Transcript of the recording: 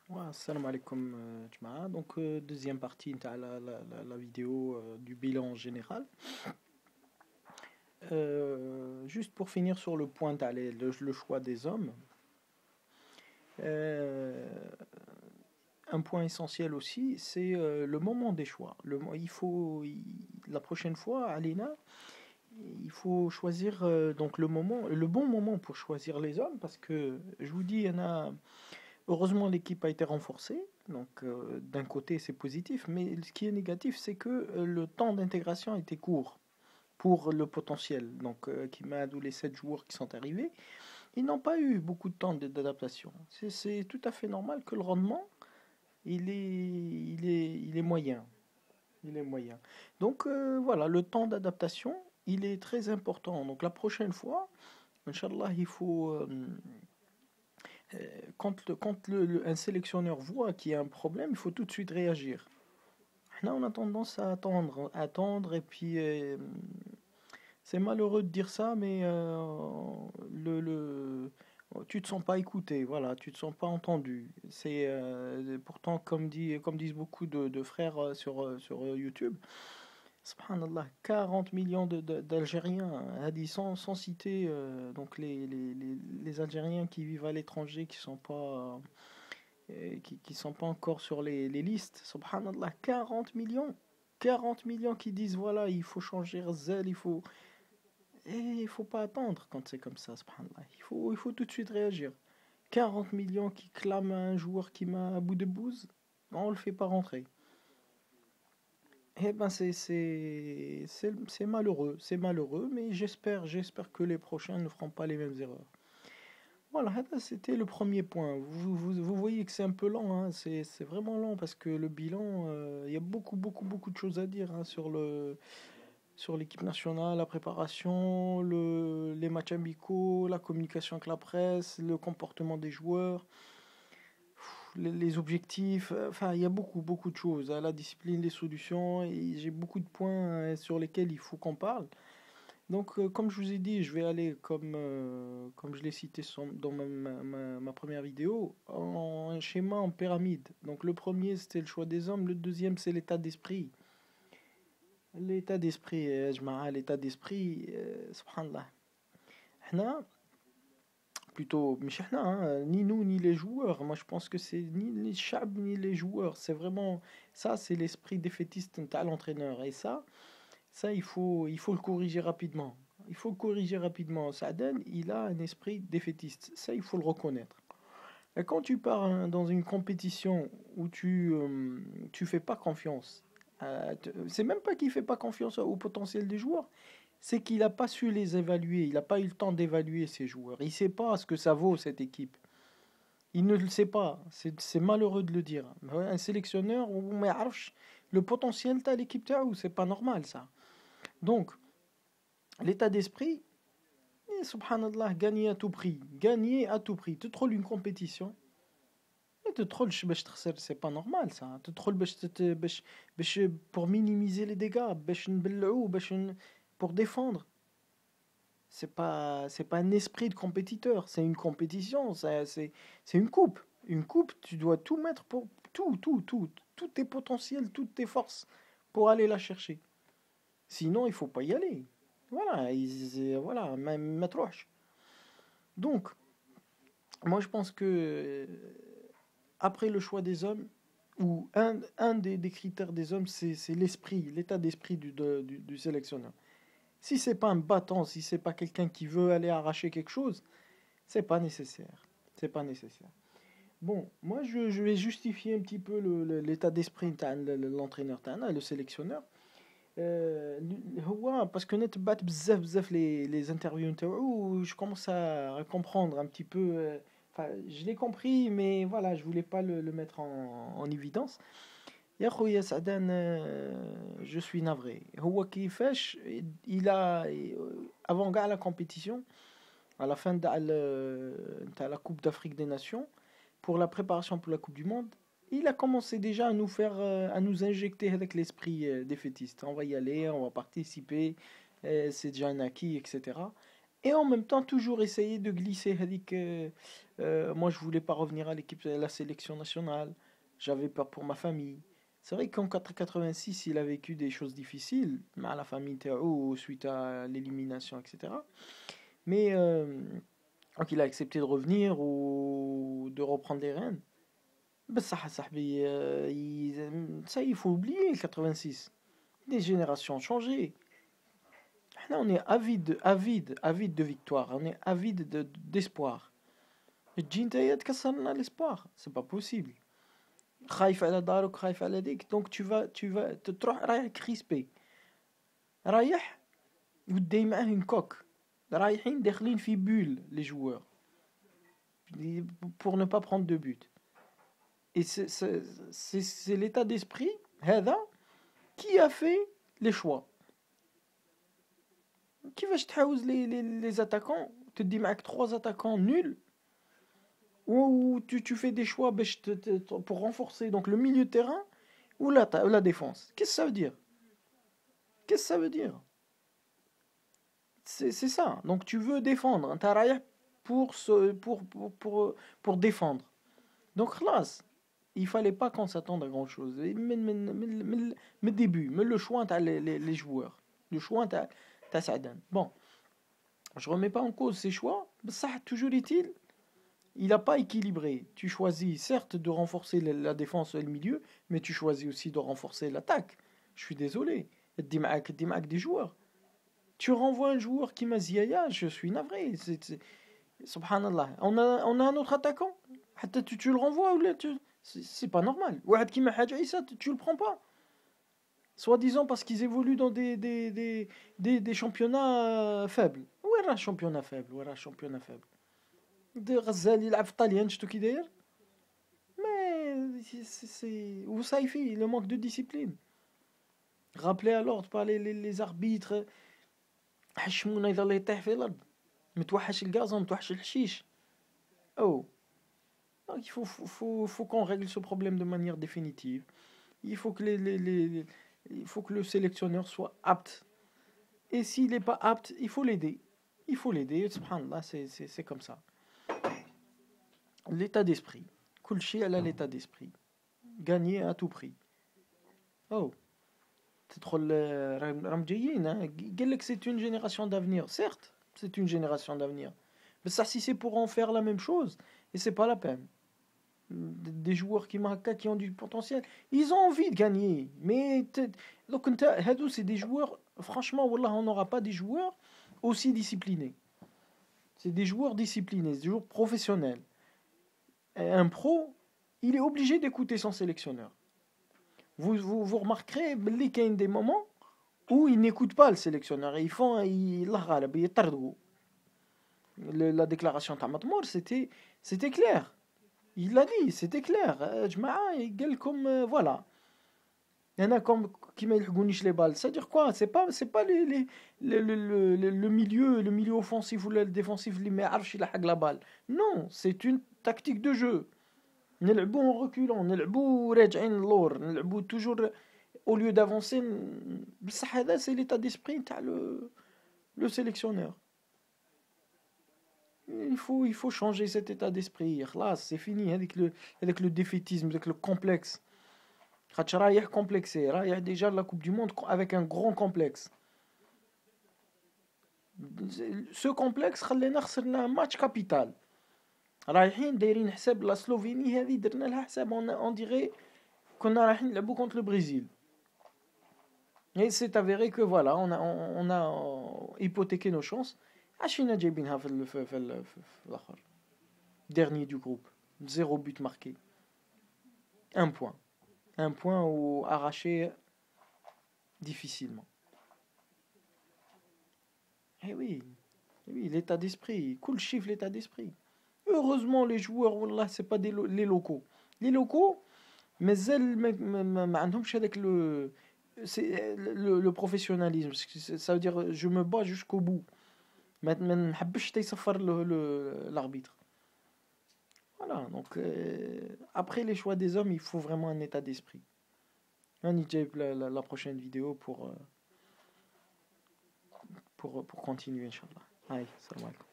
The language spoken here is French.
Ouais, salam alaikum, Jama'a. Donc, deuxième partie de la vidéo du bilan général. Juste pour finir sur le point d'aller, le choix des hommes. Euh, un point essentiel aussi, c'est le moment des choix. La prochaine fois, Alina, il faut choisir donc le bon moment pour choisir les hommes, parce que je vous dis, il y en a. Heureusement, l'équipe a été renforcée. Donc, d'un côté, c'est positif, mais ce qui est négatif, c'est que le temps d'intégration était court pour le potentiel. Donc, Kimad ou les 7 joueurs qui sont arrivés, ils n'ont pas eu beaucoup de temps d'adaptation. C'est tout à fait normal que le rendement, il est moyen. Il est moyen. Donc, voilà, le temps d'adaptation, il est très important. Donc, la prochaine fois, Inch'Allah, il faut. Un sélectionneur voit qu'il y a un problème, il faut tout de suite réagir. Là, on a tendance à attendre, et puis c'est malheureux de dire ça, mais tu te sens pas écouté, voilà, tu te sens pas entendu. Pourtant, comme disent beaucoup de frères sur YouTube, subhanallah, 40 millions d'Algériens, a dit sans citer donc les Algériens qui vivent à l'étranger, qui sont pas encore sur les listes. Subhanallah, 40 millions. 40 millions qui disent voilà, il faut changer Zel, il faut. Et il faut pas attendre quand c'est comme ça, subhanallah. Il faut tout de suite réagir. 40 millions qui clament un joueur qui m'a à bout de bouse, on le fait pas rentrer. Eh ben c'est malheureux, mais j'espère que les prochains ne feront pas les mêmes erreurs. Voilà, c'était le premier point. Vous voyez que c'est un peu lent, hein. C'est vraiment lent parce que le bilan, il y a beaucoup de choses à dire, hein, sur l'équipe nationale, la préparation, les matchs amicaux, la communication avec la presse, le comportement des joueurs, les objectifs. Enfin, il y a beaucoup de choses, hein, la discipline, les solutions. Et j'ai beaucoup de points sur lesquels il faut qu'on parle. Donc, comme je vous ai dit, je vais aller, comme je l'ai cité dans ma première vidéo, en un schéma en pyramide. Donc, le premier, c'était le choix des hommes. Le deuxième, c'est l'état d'esprit. L'état d'esprit, l'état d'esprit, subhanallah. Hna, plutôt, مش احنا, hein, ni nous, ni les joueurs. Moi, je pense que c'est ni les chab, ni les joueurs. C'est vraiment, ça, c'est l'esprit défaitiste de l'entraîneur. Et ça, il faut le corriger rapidement. Il faut le corriger rapidement. Saaden, il a un esprit défaitiste. Ça, il faut le reconnaître. Et quand tu pars dans une compétition où tu fais pas confiance, c'est même pas qu'il fait pas confiance au potentiel des joueurs, c'est qu'il n'a pas su les évaluer. Il n'a pas eu le temps d'évaluer ces joueurs. Il ne sait pas ce que ça vaut, cette équipe. Il ne le sait pas. C'est malheureux de le dire. Un sélectionneur, le potentiel de l'équipe, c'est pas normal ça. Donc, l'état d'esprit, subhanallah, gagner à tout prix. Gagner à tout prix. Tu trolles une compétition. Et tu trolles c'est pas normal ça. Tu trolles pour minimiser les dégâts. Pour défendre. C'est pas un esprit de compétiteur. C'est une compétition. C'est une coupe. Une coupe, tu dois tout mettre pour. Tous tes potentiels, toutes tes forces pour aller la chercher. Sinon, il faut pas y aller. Voilà, voilà, même matrouche. Donc, moi je pense que après le choix des hommes, ou un des critères des hommes, c'est l'esprit, l'état d'esprit du sélectionneur. Si c'est pas un battant, si c'est pas quelqu'un qui veut aller arracher quelque chose, c'est pas nécessaire. C'est pas nécessaire. Bon, moi je vais justifier un petit peu l'état d'esprit de l'entraîneur, le sélectionneur. Parce que نتبعت بزاف les interviews نتاعو je commence à comprendre un petit peu enfin je l'ai compris mais voilà je voulais pas le mettre en évidence يا خويا سعدان je suis navré هو كيفاش il a avant كاع la compétition à la fin de la Coupe d'Afrique des Nations pour la préparation pour la Coupe du Monde. Il a commencé déjà à nous injecter avec l'esprit défaitiste. On va y aller, on va participer, c'est déjà un acquis, etc. Et en même temps, toujours essayer de glisser. Moi, je voulais pas revenir à l'équipe, à la sélection nationale. J'avais peur pour ma famille. C'est vrai qu'en 86, il a vécu des choses difficiles, à la famille Théo, suite à l'élimination, etc. Mais donc il a accepté de revenir ou de reprendre les rênes. بصح صاحبي ça il faut oublier le 86. Les générations ont changé. Là, on est avide de victoire, on est avide d'espoir. تجي نتايا تكسر لنا l'espoir, c'est pas possible. خايف على دارك خايف على ديك, donc tu vas تروح رايح crispé. رايح ودي معاه une coque. رايحين داخلين في bulle les joueurs pour ne pas prendre de but. Et c'est l'état d'esprit هذا qui a fait les choix. كيفاش تحاوز les attaquants, te dis معك 3 attaquants nuls, ou tu fais des choix pour renforcer donc le milieu de terrain ou la défense. Qu'est-ce que ça veut dire? Qu'est-ce que ça veut dire? C'est ça. Donc tu veux défendre, انت رايح pour défendre. Donc خلاص, il fallait pas qu'on s'attende à grand chose. Mais début, mais le choix t'as les joueurs, le choix t'as Sadan. Bon, je remets pas en cause ces choix, mais ça toujours est-il, il n'a pas équilibré. Tu choisis certes de renforcer la défense et le milieu, mais tu choisis aussi de renforcer l'attaque. Je suis désolé. Dimac des joueurs. Tu renvoies un joueur qui m'a ziaya, je suis navré. Subhanallah. On a un autre attaquant. Tu le renvoies ou là, c'est pas normal. Ouad qui m'a Hadja Issa, tu le prends pas. Soi-disant parce qu'ils évoluent dans des championnats faibles. Où est le championnat faible? Où est le championnat faible? De Ghazali يلعب في الطاليان شفتو كي داير mais c'est وصايفي le manque de discipline. Rappelez à l'ordre par les arbitres. حشمونا يظل يطيح في الارض متوحش الغازون متوحش الحشيش. Oh, donc il faut qu'on règle ce problème de manière définitive. Il faut que il faut que le sélectionneur soit apte, et s'il n'est pas apte, il faut l'aider. Subhanallah, c'est comme ça. L'état d'esprit. Kulchi, elle a l'état d'esprit. Gagner à tout prix. Oh. C'est une génération d'avenir. Certes, c'est une génération d'avenir. Mais ça, si c'est pour en faire la même chose, et c'est pas la peine. Des joueurs qui ont du potentiel, ils ont envie de gagner. Mais donc, c'est des joueurs, franchement, wallah, on n'aura pas des joueurs aussi disciplinés. C'est des joueurs disciplinés, des joueurs professionnels. Un pro, il est obligé d'écouter son sélectionneur. Vous remarquerez qu'il y a des moments où ils n'écoutent pas le sélectionneur. La déclaration de Matmour, c'était clair. Il l'a dit, c'était clair. Comme voilà. Il y en a comme qui me les balles. C'est-à-dire quoi? C'est pas le milieu offensif ou le défensif qui met la balle. Non, c'est une tactique de jeu. نلعبوا en reculant, نلعبوا راجعين للور, نلعبوا toujours au lieu d'avancer. بصح هذا c'est l'état d'esprit تاع le sélectionneur. Il faut changer cet état d'esprit. خلاص, c'est fini avec le défaitisme, avec le complexe. خاطش رايح complexé, رايح déjà la Coupe du Monde avec un grand complexe. Ce complexe خلينا خسرنا match capital. رايحين دايرين حساب لا سلوفيني هذه درنا لها حساب on dirait كنا رايحين نلعبوا contre le Brésil. Et c'est avéré que voilà, on a hypothéqué nos chances. عشينا جايبينها في الاخر. Dernier du groupe, 0 but marqué. Un point arraché difficilement. Eh oui, l'état d'esprit, cool chiffre l'état d'esprit. Heureusement, les joueurs, wallah, c'est pas les locaux. Les locaux, mais le professionnalisme. Ça veut dire, je me bats jusqu'au bout. Maintenant, l'arbitre. Voilà, donc après les choix des hommes, il faut vraiment un état d'esprit. On y la prochaine vidéo pour continuer, Inch'Allah. Aïe, salam alaikum.